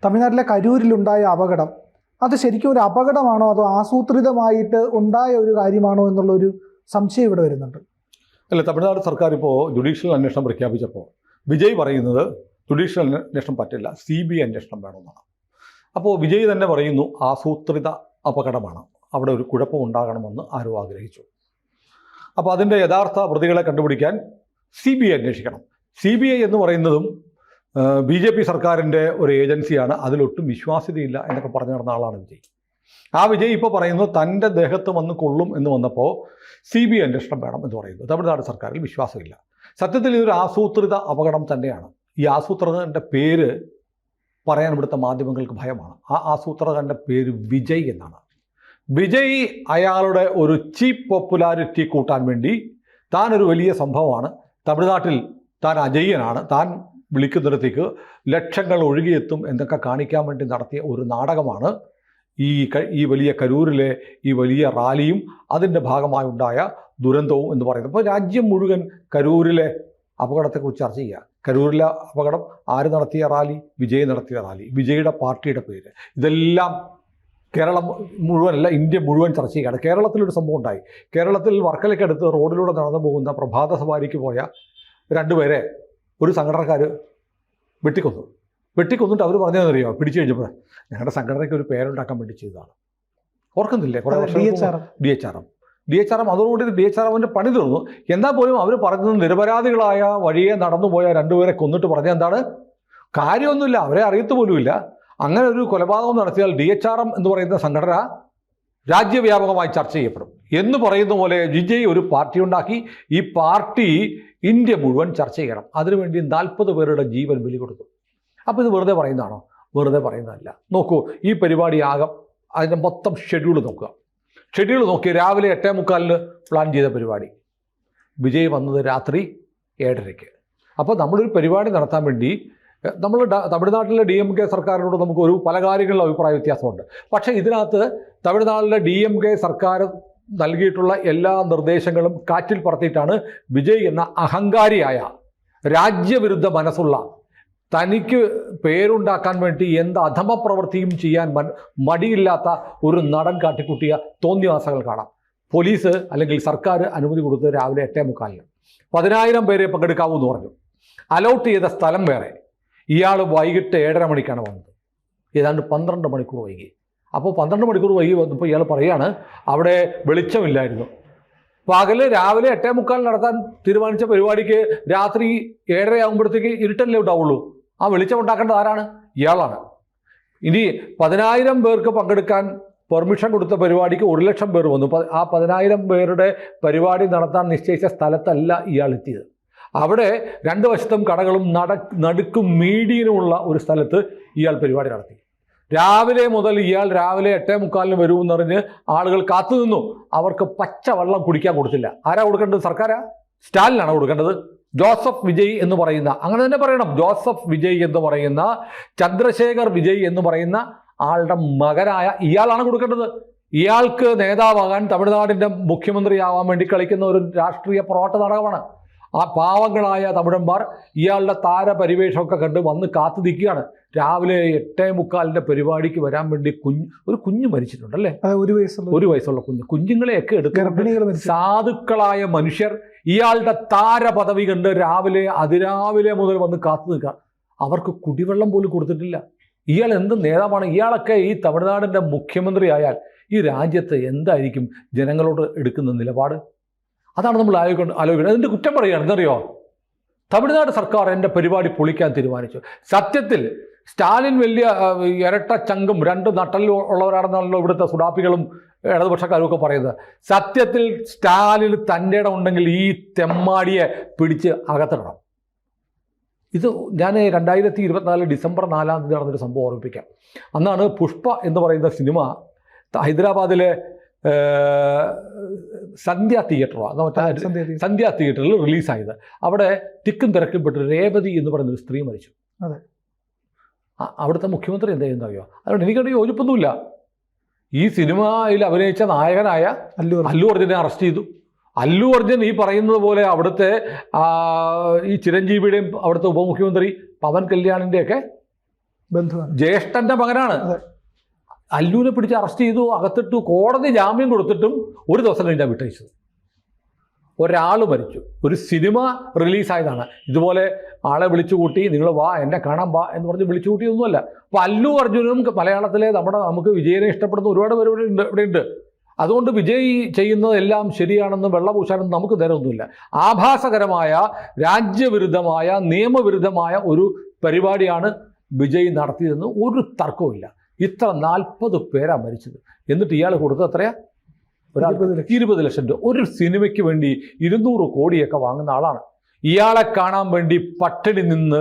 തമിഴ്നാട്ടിലെ കരൂരിലുണ്ടായ അപകടം അത് ശരിക്കും ഒരു അപകടമാണോ അതോ ആസൂത്രിതമായിട്ട് ഉണ്ടായ ഒരു കാര്യമാണോ എന്നുള്ളൊരു സംശയം ഇവിടെ വരുന്നുണ്ട്. അല്ല, തമിഴ്നാട് സർക്കാർ ഇപ്പോൾ ജുഡീഷ്യൽ അന്വേഷണം പ്രഖ്യാപിച്ചപ്പോൾ വിജയ് പറയുന്നത് ജുഡീഷ്യൽ അന്വേഷണം പറ്റില്ല, CBI അന്വേഷണം വേണമെന്നാണ്. അപ്പോൾ വിജയ് തന്നെ പറയുന്നു ആസൂത്രിത അപകടമാണ്, അവിടെ ഒരു കുഴപ്പം ഉണ്ടാകണമെന്ന് ആരോ ആഗ്രഹിച്ചു. അപ്പോൾ അതിൻ്റെ യഥാർത്ഥ പ്രതികളെ കണ്ടുപിടിക്കാൻ CBI അന്വേഷിക്കണം. CBI എന്ന് പറയുന്നതും BJP സർക്കാരിൻ്റെ ഒരു ഏജൻസിയാണ്, അതിലൊട്ടും വിശ്വാസ്യതയില്ല എന്നൊക്കെ പറഞ്ഞു നടന്ന ആളാണ് വിജയ്. ആ വിജയ് ഇപ്പോൾ പറയുന്നത് തൻ്റെ ദേഹത്ത് വന്ന് കൊള്ളും എന്ന് വന്നപ്പോൾ CBI അന്വേഷണം വേണം എന്ന് പറയുന്നു. തമിഴ്നാട് സർക്കാരിൽ വിശ്വാസമില്ല. സത്യത്തിൽ ഇതൊരു ആസൂത്രിത അപകടം തന്നെയാണ്. ഈ ആസൂത്രകൻ്റെ പേര് പറയാൻ ഇവിടുത്തെ മാധ്യമങ്ങൾക്ക് ഭയമാണ്. ആ ആസൂത്രകൻ്റെ പേര് വിജയ് എന്നാണ്. വിജയ് അയാളുടെ ഒരു ചീപ്പ് പോപ്പുലാരിറ്റി കൂട്ടാൻ വേണ്ടി താനൊരു വലിയ സംഭവമാണ്, തമിഴ്നാട്ടിൽ താൻ അജയ്യനാണ്, താൻ വിളിക്കുന്നിടത്തേക്ക് ലക്ഷങ്ങൾ ഒഴുകിയെത്തും എന്നൊക്കെ കാണിക്കാൻ വേണ്ടി നടത്തിയ ഒരു നാടകമാണ് ഈ വലിയ കരൂരിലെ ഈ വലിയ റാലിയും അതിൻ്റെ ഭാഗമായുണ്ടായ ദുരന്തവും എന്ന് പറയുന്നത്. ഇപ്പോൾ രാജ്യം മുഴുവൻ കരൂരിലെ അപകടത്തെക്കുറിച്ച് ചർച്ച ചെയ്യുക. കരൂരിലെ അപകടം, ആര് നടത്തിയ റാലി, വിജയ് നടത്തിയ റാലി, വിജയുടെ പാർട്ടിയുടെ പേര്, ഇതെല്ലാം കേരളം മുഴുവനല്ല ഇന്ത്യ മുഴുവൻ ചർച്ച ചെയ്യുകയാണ്. കേരളത്തിലൊരു സംഭവം ഉണ്ടായി. കേരളത്തിൽ വർക്കലയ്ക്കടുത്ത് റോഡിലൂടെ നടന്നു പോകുന്ന പ്രഭാത സവാരിക്ക് പോയ 2 പേരെ ഒരു സംഘടനക്കാർ വെട്ടിക്കൊന്നിട്ട് അവർ പറഞ്ഞതെന്നറിയോ, പിടിച്ചു കഴിഞ്ഞപ്പോൾ ഞങ്ങളുടെ സംഘടനയ്ക്ക് ഒരു പേരുണ്ടാക്കാൻ വേണ്ടി ചെയ്തതാണ്. ഓർക്കുന്നില്ലേ? കുറേ വർഷം DHRM അതോടുകൂടി DHRMൻ്റെ പണി തീർന്നു. എന്നാൽ പോലും അവർ പറഞ്ഞത് നിരപരാധികളായ വഴിയെ നടന്നുപോയ 2 പേരെ കൊന്നിട്ട് പറഞ്ഞ എന്താണ്, കാര്യമൊന്നുമില്ല, അവരെ അറിയത്തു പോലുമില്ല. അങ്ങനെ ഒരു കൊലപാതകം നടത്തിയാൽ DHRM എന്ന് പറയുന്ന സംഘടന രാജ്യവ്യാപകമായി ചർച്ച ചെയ്യപ്പെടും എന്ന് പറയുന്ന പോലെ വിജയ് ഒരു പാർട്ടി ഉണ്ടാക്കി. ഈ പാർട്ടി ഇന്ത്യ മുഴുവൻ ചർച്ച ചെയ്യണം. അതിനുവേണ്ടി 40 പേരുടെ ജീവൻ ബലി കൊടുത്തു. അപ്പോൾ ഇത് വെറുതെ പറയുന്നതാണോ? വെറുതെ പറയുന്നതല്ല. നോക്കൂ, ഈ പരിപാടി ആകെ അതിൻ്റെ മൊത്തം ഷെഡ്യൂൾ നോക്കുക. ഷെഡ്യൂൾ നോക്കി രാവിലെ 8:45 പ്ലാൻ ചെയ്ത പരിപാടി, വിജയ് വന്നത് രാത്രി 7:30. അപ്പോൾ നമ്മളൊരു പരിപാടി നടത്താൻ വേണ്ടി നമ്മൾ തമിഴ്നാട്ടിലെ DMK സർക്കാരിനോട് നമുക്ക് പല കാര്യങ്ങളിലും അഭിപ്രായ വ്യത്യാസമുണ്ട്. പക്ഷേ ഇതിനകത്ത് തമിഴ്നാട്ടിലെ DMK സർക്കാർ നൽകിയിട്ടുള്ള എല്ലാ നിർദ്ദേശങ്ങളും കാറ്റിൽ പറത്തിയിട്ടാണ് വിജയ് എന്ന അഹങ്കാരിയായ രാജ്യവിരുദ്ധ മനസ്സുള്ള തനിക്ക് പേരുണ്ടാക്കാൻ വേണ്ടി എന്ത് അധമ പ്രവൃത്തിയും ചെയ്യാൻ മടിയില്ലാത്ത ഒരു നടൻ കാട്ടിക്കുട്ടിയ തോന്നിവാസങ്ങൾ കാണാം. പോലീസ് അല്ലെങ്കിൽ സർക്കാർ അനുമതി കൊടുത്ത് രാവിലെ 8:45 10,000 പേരെ പങ്കെടുക്കാവൂ എന്ന് പറഞ്ഞു. അലോട്ട് ചെയ്ത സ്ഥലം വേറെ. ഇയാൾ വൈകിട്ട് 7:30 മണിക്കാണ് വന്നത്. ഏതാണ്ട് 12 മണിക്കൂർ വൈകി. അപ്പോൾ 12 മണിക്കൂർ വൈകി വന്നപ്പോൾ ഇയാൾ പറയുകയാണ് അവിടെ വെളിച്ചമില്ലായിരുന്നു. രാവിലെ 8:45 നടത്താൻ തീരുമാനിച്ച പരിപാടിക്ക് രാത്രി 7:30 ആകുമ്പോഴത്തേക്ക് ഇരുട്ടല്ലേ ഉണ്ടാവുള്ളൂ. ആ വെളിച്ചം ഉണ്ടാക്കേണ്ടത് ആരാണ്? ഇയാളാണ്. ഇനി 10,000 പേർക്ക് പങ്കെടുക്കാൻ പെർമിഷൻ കൊടുത്ത പരിപാടിക്ക് 1,00,000 പേർ വന്നു. ആ 10,000 പേരുടെ പരിപാടി നടത്താൻ നിശ്ചയിച്ച സ്ഥലത്തല്ല ഇയാൾ എത്തിയത്. അവിടെ 2 വശത്തും കടകളും നടുക്കും മീഡിയനുമുള്ള ഒരു സ്ഥലത്ത് ഇയാൾ പരിപാടി നടത്തി. രാവിലെ മുതൽ ഇയാൾ രാവിലെ 8:45 വരുമെന്നറിഞ്ഞ് ആളുകൾ കാത്തു നിന്നു. അവർക്ക് പച്ചവെള്ളം കുടിക്കാൻ കൊടുത്തില്ല. ആരാ കൊടുക്കേണ്ടത്? സർക്കാരാ? സ്റ്റാലിനാണ് കൊടുക്കേണ്ടത്. ജോസഫ് വിജയ് എന്ന് പറയുന്ന, അങ്ങനെ തന്നെ പറയണം, ജോസഫ് വിജയ് എന്ന് പറയുന്ന, ചന്ദ്രശേഖർ വിജയ് എന്ന് പറയുന്ന ആളുടെ മകനായ ഇയാളാണ് കൊടുക്കേണ്ടത്. ഇയാൾക്ക് നേതാവാകാൻ, തമിഴ്നാടിൻ്റെ മുഖ്യമന്ത്രിയാവാൻ വേണ്ടി കളിക്കുന്ന ഒരു രാഷ്ട്രീയ പോരാട്ട നാടകമാണ്. ആ പാവങ്ങളായ തമിഴന്മാർ ഇയാളുടെ താരപരിവേഷമൊക്കെ കണ്ട് വന്ന് കാത്തു നിൽക്കുകയാണ്. രാവിലെ 8:45 പരിപാടിക്ക് വരാൻ വേണ്ടി ഒരു കുഞ്ഞ് മരിച്ചിട്ടുണ്ടല്ലേ, 1 വയസ്സുള്ള കുഞ്ഞുങ്ങളെയൊക്കെ എടുക്കുന്ന സാധുക്കളായ മനുഷ്യർ ഇയാളുടെ താരപദവി കണ്ട് അതിരാവിലെ മുതൽ വന്ന് കാത്തു നിൽക്കുക. അവർക്ക് കുടിവെള്ളം പോലും കൊടുത്തിട്ടില്ല. ഇയാൾ എന്ത് നേതാവാണ്? ഇയാളൊക്കെ ഈ തമിഴ്നാടിൻ്റെ മുഖ്യമന്ത്രി ആയാൽ ഈ രാജ്യത്ത് എന്തായിരിക്കും ജനങ്ങളോട് എടുക്കുന്ന നിലപാട്? അതാണ് നമ്മൾ ആലോചിക്കുന്നത്. അതിൻ്റെ കുറ്റം പറയുകയാണ്. എന്തറിയോ, തമിഴ്നാട് സർക്കാർ എൻ്റെ പരിപാടി പൊളിക്കാൻ തീരുമാനിച്ചു. സത്യത്തിൽ സ്റ്റാലിൻ വലിയ ഇരട്ട ചങ്കും 2 നട്ടലിൽ ഉള്ളവരാണെന്നാണല്ലോ ഇവിടുത്തെ സുഡാപ്പികളും ഇടതുപക്ഷക്കാരും ഒക്കെ പറയുന്നത്. സത്യത്തിൽ സ്റ്റാലിൻ തൻ്റെ ഇടം ഉണ്ടെങ്കിൽ ഈ തെമ്മാടിയെ പിടിച്ച് അകത്തിടണം. ഇത് ഞാൻ 2024 ഡിസംബർ 4 നടന്നൊരു സംഭവം ഓർമ്മിപ്പിക്കാം. അന്നാണ് പുഷ്പ എന്ന് പറയുന്ന സിനിമ ഹൈദരാബാദിലെ സന്ധ്യ തിയേറ്ററിൽ റിലീസായത്. അവിടെ തിക്കും തിരക്കിൽപ്പെട്ട് രേവതി എന്ന് പറയുന്നൊരു സ്ത്രീ മരിച്ചു. അതെ, അവിടുത്തെ മുഖ്യമന്ത്രി എന്താ ചെയ്യുന്നറിയോ? അതുകൊണ്ട് എനിക്കത് യോജിപ്പൊന്നുമില്ല. ഈ സിനിമയിൽ അഭിനയിച്ച നായകനായ അല്ലു അർജുനെ അറസ്റ്റ് ചെയ്തു. അല്ലു അർജുൻ ഈ പറയുന്നത് പോലെ അവിടുത്തെ ഈ ചിരഞ്ജീവിയുടെയും അവിടുത്തെ ഉപമുഖ്യമന്ത്രി പവൻ കല്യാണിൻ്റെയൊക്കെ ബന്ധുവാണ്, ജ്യേഷ്ഠന്റെ മകനാണ്. അതെ. അല്ലുവിനെ പിടിച്ച് അറസ്റ്റ് ചെയ്തു, അകത്തിട്ടു, കോടതി ജാമ്യം കൊടുത്തിട്ടും ഒരു ദിവസം കഴിഞ്ഞാൽ വിട്ടയച്ചത്. ഒരാൾ മരിച്ചു. ഒരു സിനിമ റിലീസായതാണ്. ഇതുപോലെ ആളെ വിളിച്ചു കൂട്ടി, നിങ്ങൾ വാ എന്നെ കാണാൻ വാ എന്ന് പറഞ്ഞ് വിളിച്ചു കൂട്ടിയൊന്നുമല്ല. അപ്പോൾ അല്ലു അർജുനും മലയാളത്തിലെ നമുക്ക് വിജയനെ ഇഷ്ടപ്പെടുന്ന ഒരുപാട് പേര് ഇവിടെയുണ്ട്. അതുകൊണ്ട് വിജയ് ചെയ്യുന്നതെല്ലാം ശരിയാണെന്ന് വെള്ളപൂശാനൊന്നും നമുക്ക് നേരമൊന്നുമില്ല. ആഭാസകരമായ, രാജ്യവിരുദ്ധമായ, നിയമവിരുദ്ധമായ ഒരു പരിപാടിയാണ് വിജയ് നടത്തിയതെന്ന് ഒരു തർക്കവുമില്ല. ഇത്ര 40 പേരാ മരിച്ചത്. എന്നിട്ട് ഇയാൾ കൊടുത്തത് എത്രയാ? 20 ലക്ഷം രൂപ. ഒരു സിനിമയ്ക്ക് വേണ്ടി 200 കോടിയൊക്കെ വാങ്ങുന്ന ആളാണ്. ഇയാളെ കാണാൻ വേണ്ടി പട്ടിണി നിന്ന്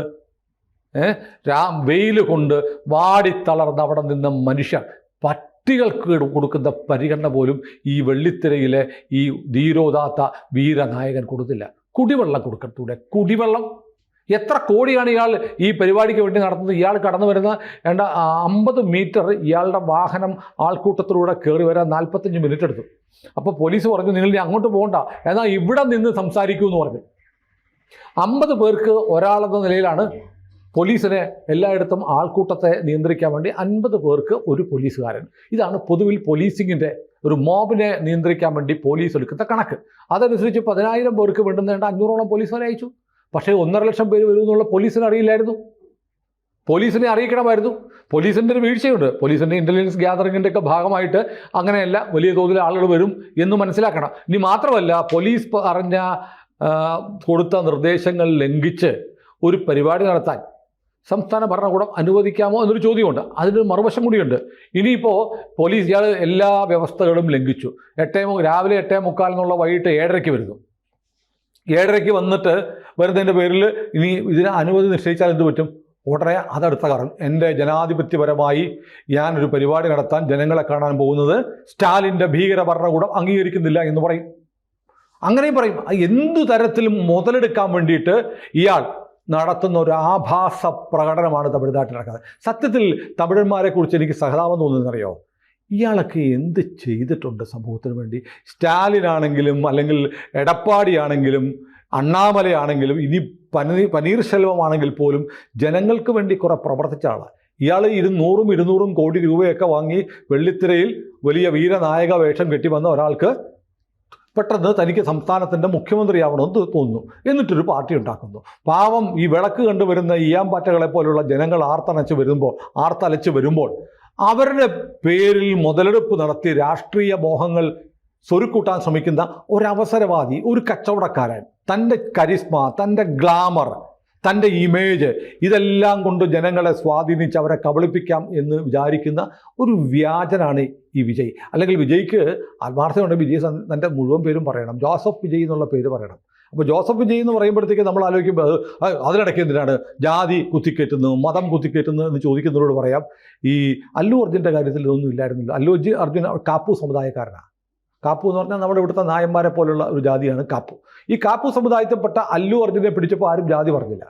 വെയിൽ കൊണ്ട് വാടിത്തളർന്ന് അവിടെ നിന്ന മനുഷ്യർ, പട്ടികൾക്ക് കൊടുക്കുന്ന പരിഗണന പോലും ഈ വെള്ളിത്തിരയിലെ ഈ ധീരോദാത്ത വീരനായകൻ കൊടുത്തില്ല. കുടിവെള്ളം കൊടുക്കത്തൂടെ? കുടിവെള്ളം എത്ര കോടിയാണ് ഇയാൾ ഈ പരിപാടിക്ക് വേണ്ടി നടത്തുന്നത്? ഇയാൾ കടന്നു വരുന്ന 50 മീറ്റർ ഇയാളുടെ വാഹനം ആൾക്കൂട്ടത്തിലൂടെ കയറി വരാൻ 45 മിനിറ്റ് എടുത്തു. അപ്പോൾ പോലീസ് പറഞ്ഞു, നിങ്ങൾ ഇനി അങ്ങോട്ട് പോകണ്ട, എന്നാൽ ഇവിടെ നിന്ന് സംസാരിക്കൂ എന്ന് പറഞ്ഞു. 50 പേർക്ക് ഒരാളെന്ന നിലയിലാണ് പോലീസിനെ എല്ലായിടത്തും ആൾക്കൂട്ടത്തെ നിയന്ത്രിക്കാൻ വേണ്ടി 50 പേർക്ക് ഒരു പോലീസുകാരൻ. ഇതാണ് പൊതുവിൽ പോലീസിങ്ങിൻ്റെ ഒരു മോബിനെ നിയന്ത്രിക്കാൻ വേണ്ടി പോലീസ് എടുക്കുന്ന കണക്ക്. അതനുസരിച്ച് 10,000 പേർക്ക് വേണ്ടുന്ന 500ഓളം പോലീസുകാരെ അയച്ചു. പക്ഷേ 1.5 ലക്ഷം പേര് വരും എന്നുള്ള പോലീസിന് അറിയില്ലായിരുന്നു. പോലീസിനെ അറിയിക്കണമായിരുന്നു. പോലീസിൻ്റെ ഒരു വീഴ്ചയുണ്ട്. പോലീസിൻ്റെ ഇൻ്റലിജൻസ് ഗ്യാതറിങ്ങിൻ്റെ ഒക്കെ ഭാഗമായിട്ട് അങ്ങനെയല്ല, വലിയ തോതിൽ ആളുകൾ വരും എന്ന് മനസ്സിലാക്കണം. ഇനി മാത്രമല്ല, പോലീസ് കൊടുത്ത നിർദ്ദേശങ്ങൾ ലംഘിച്ച് ഒരു പരിപാടി നടത്താൻ സംസ്ഥാന ഭരണകൂടം അനുവദിക്കാമോ എന്നൊരു ചോദ്യമുണ്ട്. അതിന് മറുവശം കൂടിയുണ്ട്. ഇനിയിപ്പോൾ പോലീസ് ഇയാൾ എല്ലാ വ്യവസ്ഥകളും ലംഘിച്ചു. രാവിലെ 8:45 എന്നുള്ള വൈകിട്ട് 7:30 വരുന്നു. 7:30 വന്നിട്ട് വരുന്നതിൻ്റെ പേരിൽ ഇനി ഇതിന് അനുമതി നിശ്ചയിച്ചാൽ എന്ത് പറ്റും? ഉടനെ അതെടുത്ത കാരണം എൻ്റെ ജനാധിപത്യപരമായി ഞാനൊരു പരിപാടി നടത്താൻ ജനങ്ങളെ കാണാൻ പോകുന്നത് സ്റ്റാലിൻ്റെ ഭീകര ഭരണകൂടം അംഗീകരിക്കുന്നില്ല എന്ന് പറയും. അങ്ങനെയും പറയും. എന്തു തരത്തിലും മുതലെടുക്കാൻ വേണ്ടിയിട്ട് ഇയാൾ നടത്തുന്ന ഒരു ആഭാസ പ്രകടനമാണ് തമിഴ്നാട്ടിൽ നടക്കുന്നത്. സത്യത്തിൽ തമിഴന്മാരെ കുറിച്ച് എനിക്ക് സഹതാപം തോന്നുന്നറിയോ? ഇയാളൊക്കെ എന്ത് ചെയ്തിട്ടുണ്ട് സമൂഹത്തിന് വേണ്ടി? സ്റ്റാലിനാണെങ്കിലും അല്ലെങ്കിൽ എടപ്പാടിയാണെങ്കിലും അണ്ണാമലയാണെങ്കിലും ഇനി പനീർശെൽവമാണെങ്കിൽ പോലും ജനങ്ങൾക്ക് വേണ്ടി കുറെ പ്രവർത്തിച്ച ആളാണ് ഇയാൾ. 100-200 കോടി രൂപയൊക്കെ വാങ്ങി വെള്ളിത്തിരയിൽ വലിയ വീരനായക വേഷം കെട്ടി വന്ന ഒരാൾക്ക് പെട്ടെന്ന് തനിക്ക് സംസ്ഥാനത്തിൻ്റെ മുഖ്യമന്ത്രിയാവണമെന്ന് തോന്നുന്നു. എന്നിട്ടൊരു പാർട്ടി ഉണ്ടാക്കുന്നു. പാവം ഈ വിളക്ക് കണ്ടുവരുന്ന ഈയാമ്പാറ്റകളെ പോലുള്ള ജനങ്ങൾ ആർത്തലച്ച് വരുമ്പോൾ അവരുടെ പേരിൽ മുതലെടുപ്പ് നടത്തി രാഷ്ട്രീയ മോഹങ്ങൾ സ്വരുക്കൂട്ടാൻ ശ്രമിക്കുന്ന ഒരവസരവാദി, ഒരു കച്ചവടക്കാരൻ, തൻ്റെ കരിസ്മ, തൻ്റെ ഗ്ലാമർ, തൻ്റെ ഇമേജ് ഇതെല്ലാം കൊണ്ട് ജനങ്ങളെ സ്വാധീനിച്ച് അവരെ കബളിപ്പിക്കാം എന്ന് വിചാരിക്കുന്ന ഒരു വ്യാജനാണ് ഈ വിജയ്. അല്ലെങ്കിൽ വിജയ്ക്ക് ആത്മാർത്ഥമുണ്ടെങ്കിൽ വിജയ് തൻ്റെ മുഴുവൻ പേരും പറയണം. ജോസഫ് വിജയ് എന്നുള്ള പേര് പറയണം. അപ്പോൾ ജോസഫ് വിജയ് എന്ന് പറയുമ്പോഴത്തേക്ക് നമ്മൾ ആലോചിക്കുമ്പോൾ അതിനിടയ്ക്ക് എന്തിനാണ് ജാതി കുത്തിക്കയറ്റുന്നത്, മതം കുത്തിക്കയറ്റുന്നത് എന്ന് ചോദിക്കുന്നവരോട് പറയാം, ഈ അല്ലു അർജുൻ്റെ കാര്യത്തിൽ ഇതൊന്നും ഇല്ലായിരുന്നില്ല. അല്ലു അർജുൻ കാപ്പു സമുദായക്കാരനാണ്. കാപ്പു എന്ന് പറഞ്ഞാൽ നമ്മുടെ ഇവിടുത്തെ നായന്മാരെ പോലുള്ള ഒരു ജാതിയാണ് കാപ്പു. ഈ കാപ്പു സമുദായത്തിൽപ്പെട്ട അല്ലു അർജുനെ പിടിച്ചപ്പോൾ ആരും ജാതി പറഞ്ഞില്ല.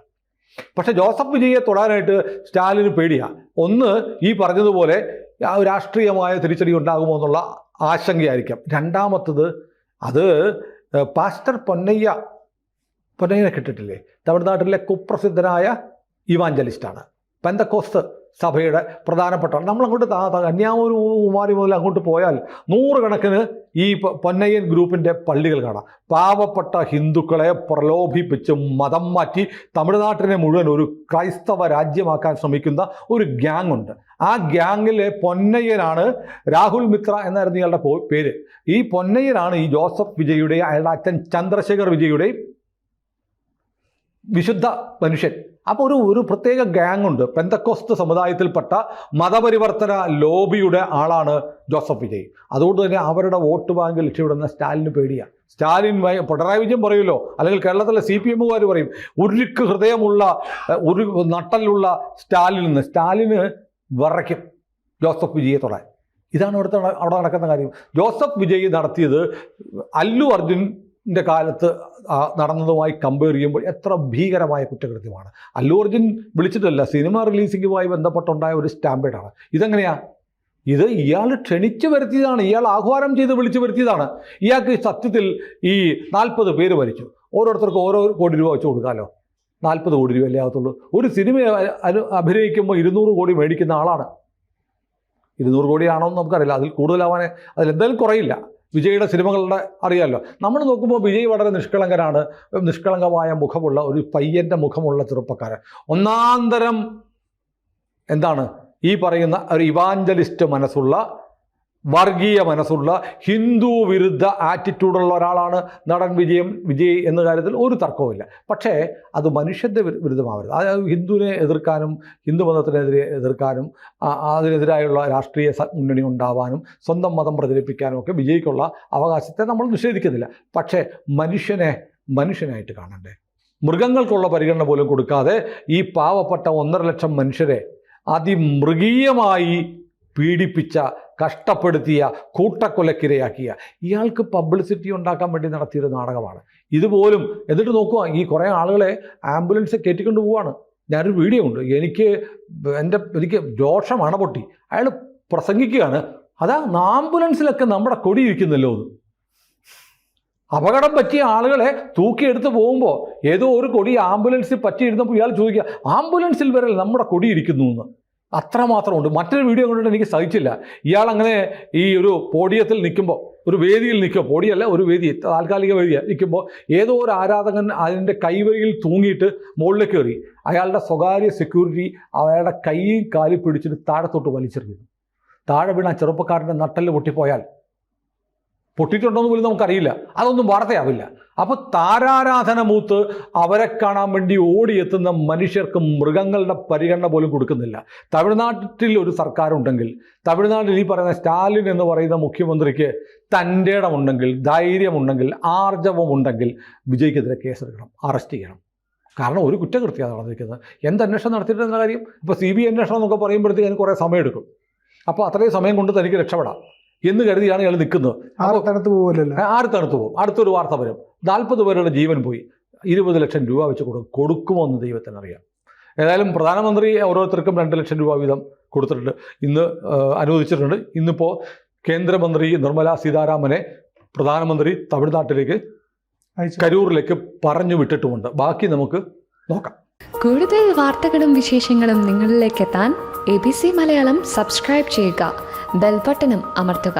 പക്ഷേ ജോസഫ് വിജയെ തൊടാനായിട്ട് സ്റ്റാലിന് പേടിയാണ്. ഒന്ന്, ഈ പറഞ്ഞതുപോലെ രാഷ്ട്രീയമായ തിരിച്ചടി ഉണ്ടാകുമോ എന്നുള്ള ആശങ്കയായിരിക്കാം. രണ്ടാമത്തത്, അത് പാസ്റ്റർ പൊന്നയ്യനെ കിട്ടിട്ടില്ലേ? തമിഴ്നാട്ടിലെ കുപ്രസിദ്ധനായ ഇവാഞ്ചലിസ്റ്റാണ്. പെന്തക്കോസ്ത് സഭയുടെ പ്രധാനപ്പെട്ട. നമ്മളങ്ങോട്ട് കന്യാകുമാരി മുതൽ അങ്ങോട്ട് പോയാൽ 100 കണക്കിന് ഈ പൊന്നയ്യൻ ഗ്രൂപ്പിൻ്റെ പള്ളികൾ കാണാം. പാവപ്പെട്ട ഹിന്ദുക്കളെ പ്രലോഭിപ്പിച്ച് മതം മാറ്റി തമിഴ്നാട്ടിനെ മുഴുവൻ ഒരു ക്രൈസ്തവ രാജ്യമാക്കാൻ ശ്രമിക്കുന്ന ഒരു ഗ്യാങ് ഉണ്ട്. ആ ഗ്യാങ്ങിലെ പൊന്നയ്യനാണ് രാഹുൽ മിത്ര എന്നായിരുന്നു ഇയാളുടെ പേര്. ഈ പൊന്നയ്യനാണ് ഈ ജോസഫ് വിജയുടെ, അയാളുടെ അച്ഛൻ ചന്ദ്രശേഖർ വിജയുടെ വിശുദ്ധ മനുഷ്യൻ. അപ്പോൾ ഒരു പ്രത്യേക ഗ്യാങ് ഉണ്ട്. പെന്തക്കോസ്ത് സമുദായത്തിൽപ്പെട്ട മതപരിവർത്തന ലോബിയുടെ ആളാണ് ജോസഫ് വിജയ്. അതുകൊണ്ട് തന്നെ അവരുടെ വോട്ട് ബാങ്ക് ലക്ഷ്യമിടുന്ന സ്റ്റാലിന് പേടിയാണ്. പിണറായി വിജയൻ പറയുമല്ലോ, അല്ലെങ്കിൽ കേരളത്തിലെ CPM-കാർ പറയും, ഉരുക്ക് ഹൃദയമുള്ള ഒരു നട്ടലുള്ള സ്റ്റാലിന് വിറയ്ക്കും ജോസഫ് വിജയെ തൊടാൻ. ഇതാണ് അവിടെ നടക്കുന്ന കാര്യം. ജോസഫ് വിജയ് നടത്തിയത് അല്ലു അർജുൻ്റെ കാലത്ത് നടന്നതുമായി കമ്പയർ ചെയ്യുമ്പോൾ എത്ര ഭീകരമായ കുറ്റകൃത്യമാണ്. അല്ലു അർജുൻ വിളിച്ചിട്ടല്ല, സിനിമ റിലീസിങ്ങുമായി ബന്ധപ്പെട്ടുണ്ടായ ഒരു സ്റ്റാമ്പേഡാണ്. ഇതെങ്ങനെയാണ്? ഇത് ഇയാൾ ക്ഷണിച്ചു വരുത്തിയതാണ്, ഇയാൾ ആഹ്വാനം ചെയ്ത് വിളിച്ചു വരുത്തിയതാണ്. ഇയാൾക്ക് സത്യത്തിൽ ഈ 40 പേര് മരിച്ചു, ഓരോരുത്തർക്ക് ഓരോ കോടി രൂപ വെച്ച് കൊടുക്കാമല്ലോ. 40 കോടി രൂപയല്ലേ ആകത്തുള്ളൂ. ഒരു സിനിമ അഭിനയിക്കുമ്പോൾ 200 കോടി മേടിക്കുന്ന ആളാണ്. 200 കോടിയാണോ എന്ന് നമുക്കറിയില്ല, അതിൽ കൂടുതലാവാനേ, അതിലെന്തായാലും കുറയില്ല. വിജയുടെ സിനിമകളുടെ അറിയാമല്ലോ. നമ്മൾ നോക്കുമ്പോൾ വിജയ് വളരെ നിഷ്കളങ്കനാണ്, നിഷ്കളങ്കമായ മുഖമുള്ള ഒരു പയ്യൻ്റെ മുഖമുള്ള ചെറുപ്പക്കാരൻ. ഒന്നാന്തരം എന്താണ് ഈ പറയുന്ന ഒരു ഇവാഞ്ചലിസ്റ്റ് മനസ്സുള്ള, വർഗീയ മനസ്സുള്ള, ഹിന്ദു വിരുദ്ധ ആറ്റിറ്റ്യൂഡുള്ള ഒരാളാണ് നടൻ വിജയ് എന്ന കാര്യത്തിൽ ഒരു തർക്കവുമില്ല. പക്ഷേ അത് മനുഷ്യൻ്റെ വിരുദ്ധമാവരുത്. അതായത് ഹിന്ദുവിനെ എതിർക്കാനും ഹിന്ദു മതത്തിനെതിരെ എതിർക്കാനും അതിനെതിരായുള്ള രാഷ്ട്രീയ മുന്നണി ഉണ്ടാവാനും സ്വന്തം മതം പ്രചരിപ്പിക്കാനും ഒക്കെ വിജയ്ക്കുള്ള അവകാശത്തെ നമ്മൾ നിഷേധിക്കുന്നില്ല. പക്ഷേ മനുഷ്യനായിട്ട് കാണണ്ടേ? മൃഗങ്ങൾക്കുള്ള പരിഗണന പോലും കൊടുക്കാതെ ഈ പാവപ്പെട്ട 1.5 ലക്ഷം മനുഷ്യരെ അതിമൃഗീയമായി പീഡിപ്പിച്ച, കഷ്ടപ്പെടുത്തിയ, കൂട്ടക്കൊലക്കിരയാക്കിയ ഇയാൾക്ക് പബ്ലിസിറ്റി ഉണ്ടാക്കാൻ വേണ്ടി നടത്തിയൊരു നാടകമാണ് ഇതുപോലും. എന്നിട്ട് നോക്കുക, ഈ കുറേ ആളുകളെ ആംബുലൻസ് കയറ്റിക്കൊണ്ട് പോവാണ്. ഞാനൊരു വീഡിയോ ഉണ്ട്, എനിക്ക് രോഷമാണ് പൊട്ടി. അയാൾ പ്രസംഗിക്കുകയാണ്, അതാ ആംബുലൻസിലൊക്കെ നമ്മുടെ കൊടി ഇരിക്കുന്നല്ലോ എന്ന്. അപകടം പറ്റിയ ആളുകളെ തൂക്കിയെടുത്ത് പോകുമ്പോൾ ഏതോ ഒരു കൊടി ആംബുലൻസിൽ പറ്റിയിരുന്നപ്പോൾ ഇയാൾ ചോദിക്കുക, ആംബുലൻസിൽ വരെ നമ്മുടെ കൊടി ഇരിക്കുന്നു എന്ന്. അത്രമാത്രമുണ്ട്. മറ്റൊരു വീഡിയോ കണ്ടിട്ട് എനിക്ക് സഹിച്ചില്ല. ഇയാൾ അങ്ങനെ ഈ ഒരു പോഡിയത്തിൽ നിൽക്കുമ്പോൾ, ഒരു വേദിയിൽ നിൽക്കുക, പോഡിയല്ല ഒരു വേദി, താൽക്കാലിക വേദിയാണ് നിൽക്കുമ്പോൾ ഏതോ ഒരു ആരാധകൻ അതിൻ്റെ കൈവരിയിൽ തൂങ്ങിയിട്ട് മുകളിലേക്ക് കയറി. അയാളുടെ സ്വകാര്യ സെക്യൂരിറ്റി അയാളുടെ കൈയും കാലിൽ പിടിച്ചിട്ട് താഴത്തോട്ട് വലിച്ചെറിയുന്നു. താഴെ വീണ ചെറുപ്പക്കാരൻ്റെ നട്ടെല്ല് പൊട്ടിപ്പോയാൽ, പൊട്ടിയിട്ടുണ്ടോയെന്ന് പോലും നമുക്കറിയില്ല, അതൊന്നും വാർത്തയാവില്ല. അപ്പോൾ താരാരാധന മൂത്ത് അവരെ കാണാൻ വേണ്ടി ഓടിയെത്തുന്ന മനുഷ്യർക്ക് മൃഗങ്ങളുടെ പരിഗണന പോലും കൊടുക്കുന്നില്ല. തമിഴ്നാട്ടിൽ ഒരു സർക്കാരുണ്ടെങ്കിൽ, തമിഴ്നാട്ടിൽ ഈ പറയുന്ന സ്റ്റാലിൻ എന്ന് പറയുന്ന മുഖ്യമന്ത്രിക്ക് തൻ്റെ ഇടമുണ്ടെങ്കിൽ, ധൈര്യമുണ്ടെങ്കിൽ, ആർജവമുണ്ടെങ്കിൽ വിജയ്ക്കെതിരെ കേസെടുക്കണം, അറസ്റ്റ് ചെയ്യണം. കാരണം ഒരു കുറ്റകൃത്യമാണ് നടന്നിരിക്കുന്നത്. അന്വേഷണം നടത്തിയിട്ടുള്ള കാര്യം. ഇപ്പോൾ CBI അന്വേഷണം എന്നൊക്കെ പറയുമ്പോഴത്തേക്ക് അതിന് കുറേ സമയമെടുക്കും. അപ്പോൾ അത്രയും സമയം കൊണ്ട് തനിക്ക് രക്ഷപ്പെടാം എന്ന് കരുതിയാണ് ഇയാൾ നിൽക്കുന്നത്. ആറ് തണുത്ത് പോകും. അടുത്തൊരു വാർത്ത വരും, 40 പേരുടെ ജീവൻ പോയി, 20 ലക്ഷം രൂപ വെച്ച് കൊടുക്കുമോ എന്ന് ദൈവത്തിനറിയാം. ഏതായാലും പ്രധാനമന്ത്രി ഓരോരുത്തർക്കും 2 ലക്ഷം രൂപ വീതം കൊടുത്തിട്ടുണ്ട്, ഇന്ന് അനുവദിച്ചിട്ടുണ്ട്. ഇന്നിപ്പോൾ കേന്ദ്രമന്ത്രി നിർമ്മല സീതാരാമനെ പ്രധാനമന്ത്രി തമിഴ്നാട്ടിലേക്ക്, കരൂറിലേക്ക് പറഞ്ഞു വിട്ടിട്ടുമുണ്ട്. ബാക്കി നമുക്ക് നോക്കാം. കൂടുതൽ വാർത്തകളും വിശേഷങ്ങളും നിങ്ങളിലേക്ക് എത്താൻ ABC മലയാളം സബ്സ്ക്രൈബ് ചെയ്യുക, ബെൽ ബട്ടണും അമർത്തുക.